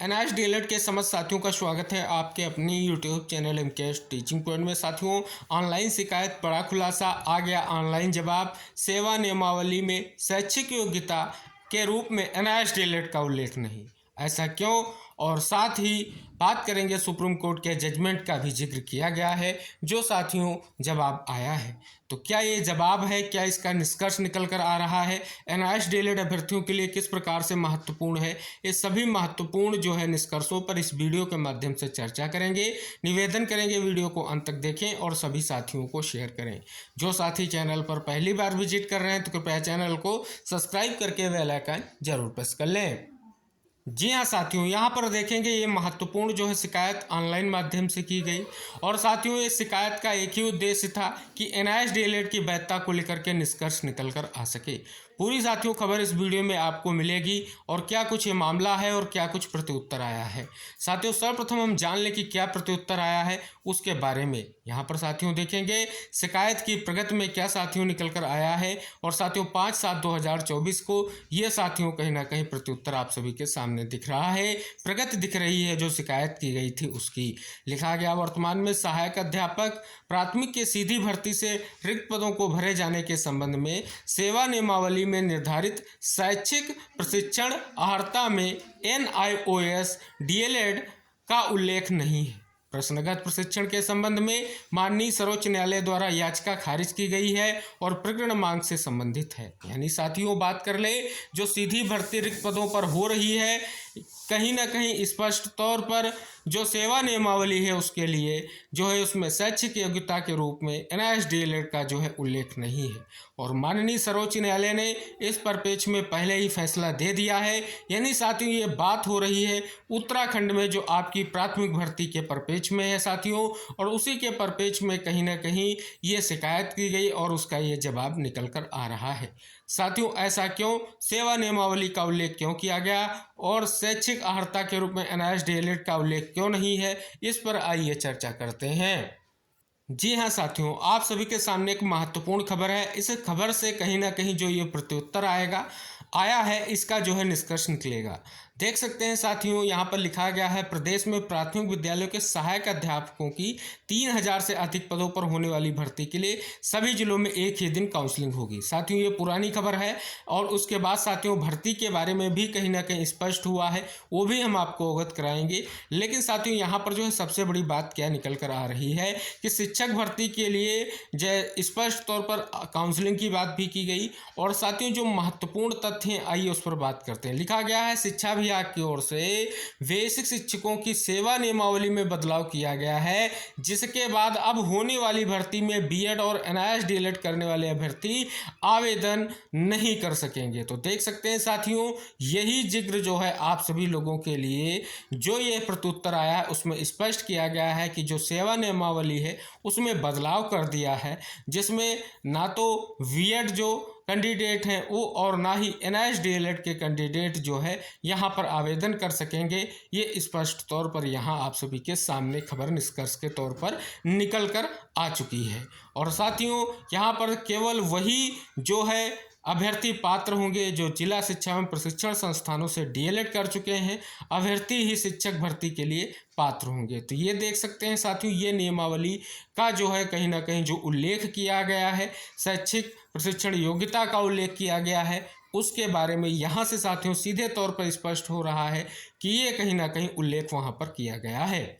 NIS DElEd के समस्त साथियों का स्वागत है आपके अपनी YouTube channel MKS teaching point में। साथियों, ऑनलाइन शिकायत बड़ा खुलासा आ गया। ऑनलाइन जवाब, सेवा नियमावली में शैक्षिक योग्यता के रूप में एनआईएस डीएलएड का उल्लेख नहीं, ऐसा क्यों? और साथ ही बात करेंगे सुप्रीम कोर्ट के जजमेंट का भी जिक्र किया गया है, जो साथियों जवाब आया है। तो क्या ये जवाब है, क्या इसका निष्कर्ष निकल कर आ रहा है, एनआईएस डीएलएड अभ्यर्थियों के लिए किस प्रकार से महत्वपूर्ण है, ये सभी महत्वपूर्ण जो है निष्कर्षों पर इस वीडियो के माध्यम से चर्चा करेंगे। निवेदन करेंगे वीडियो को अंत तक देखें और सभी साथियों को शेयर करें। जो साथी चैनल पर पहली बार विजिट कर रहे हैं तो कृपया चैनल को सब्सक्राइब करके बेल आइकन जरूर प्रेस कर लें। जी हाँ साथियों, यहाँ पर देखेंगे ये महत्वपूर्ण जो है शिकायत ऑनलाइन माध्यम से की गई और साथियों ये शिकायत का एक ही उद्देश्य था कि एनआईएस डीएलएड की वैधता को लेकर के निष्कर्ष निकल कर आ सके। पूरी साथियों खबर इस वीडियो में आपको मिलेगी और क्या कुछ ये मामला है और क्या कुछ प्रत्युत्तर आया है। साथियों सर्वप्रथम हम जान लें कि क्या प्रत्युत्तर आया है उसके बारे में। यहाँ पर साथियों देखेंगे शिकायत की प्रगति में क्या साथियों निकल कर आया है और साथियों 5/7/2024 को ये साथियों कहीं ना कहीं प्रत्युत्तर आप सभी के सामने दिख रहा है। प्रगति दिख रही है जो शिकायत की गई थी उसकी। लिखा गया वर्तमान में सहायक अध्यापक प्राथमिक के सीधी भर्ती से रिक्त पदों को भरे जाने के संबंध में सेवा नियमावली में निर्धारित शैक्षिक प्रशिक्षण अर्हता में एनआईओएस डीएलएड का उल्लेख नहीं है। प्रश्नगत प्रशिक्षण के संबंध में माननीय सर्वोच्च न्यायालय द्वारा याचिका खारिज की गई है और प्रकरण मांग से संबंधित है। यानी साथियों बात कर ले जो सीधी भर्ती रिक्त पदों पर हो रही है, कहीं ना कहीं स्पष्ट तौर पर जो सेवा नियमावली है उसके लिए जो है उसमें शैक्षिक योग्यता के रूप में एनआईएस डीएलएड का जो है उल्लेख नहीं है। और माननीय सर्वोच्च न्यायालय ने इस परिप्रेक्ष्य में पहले ही फैसला दे दिया है। यानी साथियों ये बात हो रही है उत्तराखंड में जो आपकी प्राथमिक भर्ती के परिप्रेक्ष्य में है साथियों, और उसी के परिप्रेक्ष्य में कहीं ना कहीं ये शिकायत की गई और उसका ये जवाब निकल कर आ रहा है। साथियों ऐसा क्यों, सेवा नियमावली का उल्लेख क्यों किया गया और शैक्षिक अर्हता के रूप में एनआईएस डीएलएड का उल्लेख क्यों नहीं है, इस पर आइए चर्चा करते हैं। जी हाँ साथियों, आप सभी के सामने एक महत्वपूर्ण खबर है। इस खबर से कहीं ना कहीं जो ये प्रत्युत्तर आया है इसका जो है निष्कर्ष निकलेगा। देख सकते हैं साथियों यहाँ पर लिखा गया है प्रदेश में प्राथमिक विद्यालयों के सहायक अध्यापकों की 3000 से अधिक पदों पर होने वाली भर्ती के लिए सभी जिलों में एक ही दिन काउंसलिंग होगी। साथियों ये पुरानी खबर है और उसके बाद साथियों भर्ती के बारे में भी कहीं ना कहीं स्पष्ट हुआ है, वो भी हम आपको अवगत कराएंगे। लेकिन साथियों यहाँ पर जो है सबसे बड़ी बात क्या निकल कर आ रही है कि शिक्षक भर्ती के लिए स्पष्ट तौर पर काउंसलिंग की बात भी की गई। और साथियों जो महत्वपूर्ण तथ्य हैं आइए उस पर बात करते हैं। लिखा गया है शिक्षा विभाग की ओर से बेसिक शिक्षकों की सेवा नियमावली में बदलाव किया गया है, जिसके बाद अब होने वाली भर्ती में बीएड और एनआईएस डीएलएड करने वाले अभ्यर्थी आवेदन नहीं कर सकेंगे। तो देख सकते हैं साथियों यही जिक्र जो है आप सभी लोगों के लिए जो ये प्रत्युत्तर आया है उसमें स्पष्ट किया गया है कि जो सेवा नियमावली है उसमें बदलाव कर दिया है, जिसमें ना तो बीएड जो कैंडिडेट हैं वो और ना ही एनआईएस डीएलएड के कैंडिडेट जो है यहाँ पर आवेदन कर सकेंगे। ये स्पष्ट तौर पर यहाँ आप सभी के सामने खबर निष्कर्ष के तौर पर निकल कर आ चुकी है। और साथियों यहाँ पर केवल वही जो है अभ्यर्थी पात्र होंगे जो जिला शिक्षा एवं प्रशिक्षण संस्थानों से डीएलएड कर चुके हैं, अभ्यर्थी ही शिक्षक भर्ती के लिए पात्र होंगे। तो ये देख सकते हैं साथियों ये नियमावली का जो है कहीं ना कहीं जो उल्लेख किया गया है, शैक्षिक प्रशिक्षण योग्यता का उल्लेख किया गया है, उसके बारे में यहाँ से साथियों सीधे तौर पर स्पष्ट हो रहा है कि ये कहीं ना कहीं उल्लेख वहाँ पर किया गया है।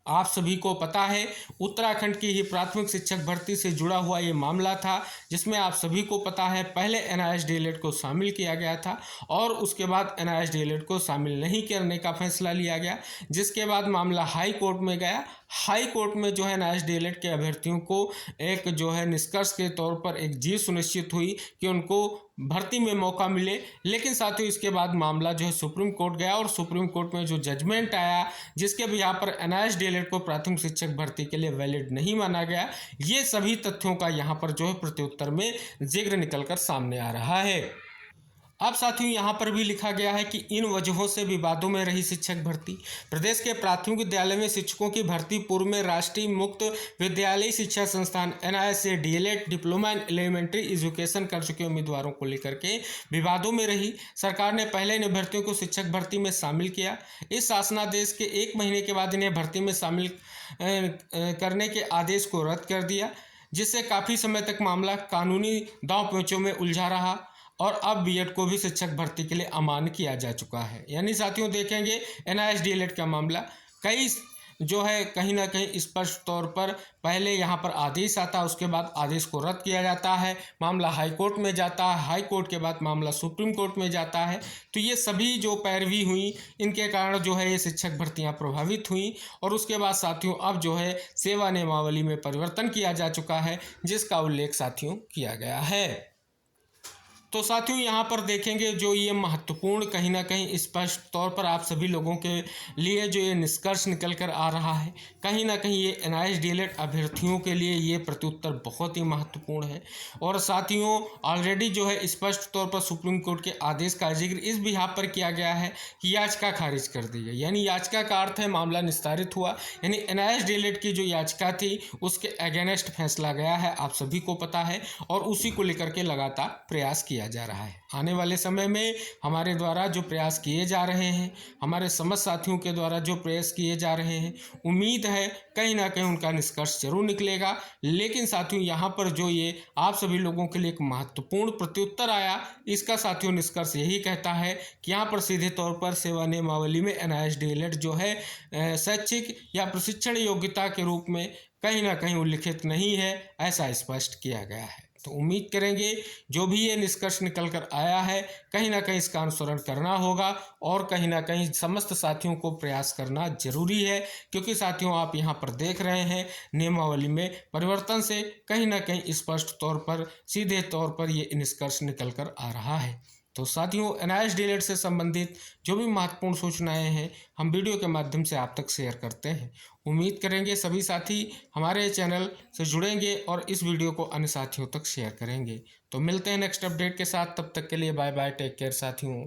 आप सभी को पता है उत्तराखंड की ही प्राथमिक शिक्षक भर्ती से जुड़ा हुआ ये मामला था, जिसमें आप सभी को पता है पहले एनआईएस डीएलएड को शामिल किया गया था और उसके बाद एनआईएस डीएलएड को शामिल नहीं करने का फैसला लिया गया, जिसके बाद मामला हाई कोर्ट में गया। हाई कोर्ट में जो है एनआईएस डीएलएड के अभ्यर्थियों को एक जो है निष्कर्ष के तौर पर एक जीत सुनिश्चित हुई कि उनको भर्ती में मौका मिले। लेकिन साथियों इसके बाद मामला जो है सुप्रीम कोर्ट गया और सुप्रीम कोर्ट में जो जजमेंट आया जिसके भी यहाँ पर एनआईएस डीएलएड को प्राथमिक शिक्षक भर्ती के लिए वैलिड नहीं माना गया। ये सभी तथ्यों का यहाँ पर जो है प्रत्युत्तर में जिक्र निकल कर सामने आ रहा है। अब साथियों यहाँ पर भी लिखा गया है कि इन वजहों से विवादों में रही शिक्षक भर्ती। प्रदेश के प्राथमिक विद्यालय में शिक्षकों की भर्ती पूर्व में राष्ट्रीय मुक्त विद्यालयी शिक्षा संस्थान NIST से DLED diploma in elementary education कर चुके उम्मीदवारों को लेकर के विवादों में रही। सरकार ने पहले इन अभ्यर्थियों को शिक्षक भर्ती में शामिल किया। इस शासनादेश के 1 महीने के बाद इन्हें भर्ती में शामिल करने के आदेश को रद्द कर दिया, जिससे काफ़ी समय तक मामला कानूनी दांव पेचों में उलझा रहा और अब बीएड को भी शिक्षक भर्ती के लिए अमान्य किया जा चुका है। यानी साथियों देखेंगे NIST DLED का मामला कई जो है कहीं ना कहीं स्पष्ट तौर पर पहले यहाँ पर आदेश आता है, उसके बाद आदेश को रद्द किया जाता है, मामला हाई कोर्ट में जाता है, हाई कोर्ट के बाद मामला सुप्रीम कोर्ट में जाता है। तो ये सभी जो पैरवी हुई इनके कारण जो है ये शिक्षक भर्तियाँ प्रभावित हुई और उसके बाद साथियों अब जो है सेवा नियमावली में परिवर्तन किया जा चुका है, जिसका उल्लेख साथियों किया गया है। तो साथियों यहाँ पर देखेंगे जो ये महत्वपूर्ण कहीं ना कहीं स्पष्ट तौर पर आप सभी लोगों के लिए जो ये निष्कर्ष निकल कर आ रहा है, कहीं ना कहीं ये NIST DLED अभ्यर्थियों के लिए ये प्रत्युत्तर बहुत ही महत्वपूर्ण है। और साथियों ऑलरेडी जो है स्पष्ट तौर पर सुप्रीम कोर्ट के आदेश का जिक्र इस बिहाफ पर किया गया है कि याचिका खारिज कर दी गई। यानी याचिका का अर्थ है मामला निस्तारित हुआ, यानी NIST DLED की जो याचिका थी उसके अगेंस्ट फैसला गया है, आप सभी को पता है, और उसी को लेकर के लगातार प्रयास किया जा रहा है। आने वाले समय में हमारे द्वारा जो प्रयास किए जा रहे हैं, हमारे समस्त साथियों के द्वारा जो प्रयास किए जा रहे हैं, उम्मीद है कहीं ना कहीं उनका निष्कर्ष जरूर निकलेगा। लेकिन साथियों यहाँ पर जो ये आप सभी लोगों के लिए एक महत्वपूर्ण प्रत्युत्तर आया, इसका साथियों निष्कर्ष यही कहता है कि यहाँ पर सीधे तौर पर सेवा नियमावली में NIST DLED जो है शैक्षिक या प्रशिक्षण योग्यता के रूप में कहीं ना कहीं उल्लिखित नहीं है, ऐसा स्पष्ट किया गया है। तो उम्मीद करेंगे जो भी ये निष्कर्ष निकल कर आया है कहीं ना कहीं इसका अनुसरण करना होगा और कहीं ना कहीं समस्त साथियों को प्रयास करना जरूरी है, क्योंकि साथियों आप यहाँ पर देख रहे हैं नियमावली में परिवर्तन से कहीं ना कहीं स्पष्ट तौर पर सीधे तौर पर ये निष्कर्ष निकल कर आ रहा है। तो साथियों NIST DLED से संबंधित जो भी महत्वपूर्ण सूचनाएं हैं हम वीडियो के माध्यम से आप तक शेयर करते हैं। उम्मीद करेंगे सभी साथी हमारे चैनल से जुड़ेंगे और इस वीडियो को अन्य साथियों तक शेयर करेंगे। तो मिलते हैं नेक्स्ट अपडेट के साथ, तब तक के लिए बाय बाय, टेक केयर साथियों।